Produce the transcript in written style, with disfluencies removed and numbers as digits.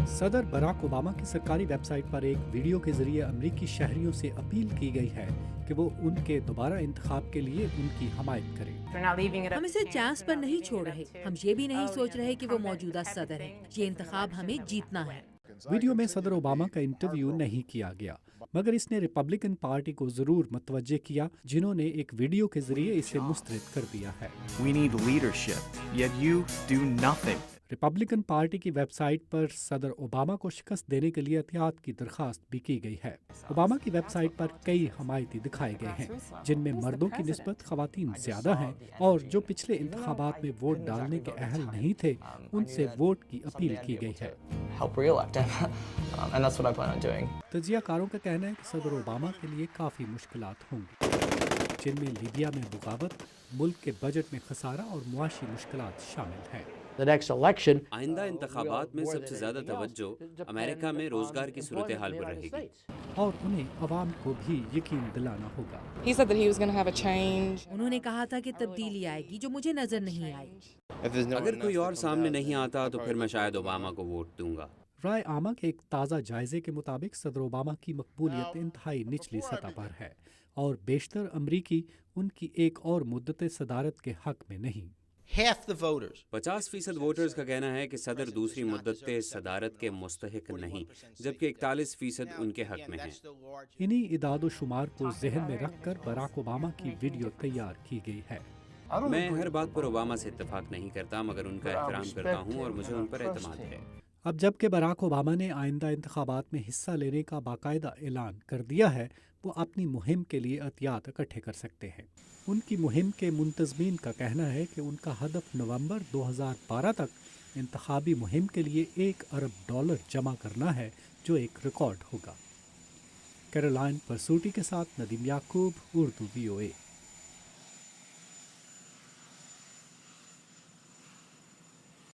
सदर Barack Obama की सरकारी वेबसाइट पर एक वीडियो के जरिए अमरीकी शहरियों से अपील की गई है कि वो उनके दोबारा इंतखाब के लिए उनकी हमायत करें। हम इसे चांस पर नहीं छोड़ रहे, हम ये भी नहीं सोच रहे कि वो मौजूदा सदर हैं। ये इंतखाब हमें जीतना है। वीडियो में सदर ओबामा का इंटरव्यू नहीं किया गया, मगर इसने रिपब्लिकन पार्टी को जरूर मुतवज्जे किया, जिन्होंने एक वीडियो के जरिए इसे मुस्तरद कर दिया है। We need leadership, yet you do nothing. Republican party की वेबसाइट पर सदर ओबामा को शिकस्त देने के लिए एहतियात की दरखास्त भी की गई है। ओबामा की वेबसाइट पर कई हमायती दिखाए गए हैं, जिनमें मर्दों की निस्बत खवातीन ज्यादा हैं और जो पिछले इंतखाबात में वोट डालने के अहल नहीं थे, उनसे वोट की अपील की गई है। तजियाकारों का कहना है कि सदर ओबामा के लिए काफ़ी मुश्किलात होंगी, जिनमें लीबिया में बगावत, मुल्क के बजट में खसारा और मुआशी मुश्किलात शामिल हैं। आइंदा इंतखाबात में सबसे ज़्यादा तवज्जो अमेरिका में रोज़गार की सूरत हाल पर रहेगी और उन्हें अवाम को भी यकीन दिलाना होगा। उन्होंने कहा था कि तब्दीली आएगी, जो मुझे नजर नहीं आई। अगर कोई और सामने नहीं आता तो फिर मैं शायद ओबामा को वोट दूंगा। राय आमा के एक ताज़ा जायजे के मुताबिक सदर ओबामा की मकबूलियत इंतहाई निचली सतह पर है और बेशतर अमरीकी उनकी एक और मुद्दत सदारत के हक में नहीं। 50% वोटर्स का कहना है कि सदर दूसरी मुद्दत सदारत के मुस्तहिक नहीं, जबकि 41% उनके हक में हैं। इन्हीं इदाद शुमार को जहन में रखकर बराक ओबामा की वीडियो तैयार की गई है। मैं हर बात पर ओबामा से इत्तेफाक नहीं करता, मगर उनका एहतराम करता हूँ और मुझे उन पर एतमाद है। अब जबकि बराक ओबामा ने आइंदा इंतखाबात में हिस्सा लेने का बाकायदा ऐलान कर दिया है, वो अपनी मुहिम के लिए एहतियात इकट्ठे कर सकते हैं। उनकी मुहिम के मुंतज़मीन का कहना है कि उनका हदफ नवंबर 2012 तक इंतखाबी मुहिम के लिए $1 अरब जमा करना है, जो एक रिकॉर्ड होगा। कैरोलाइन परसूटी के साथ नदीम याकूब, उर्दू VOA।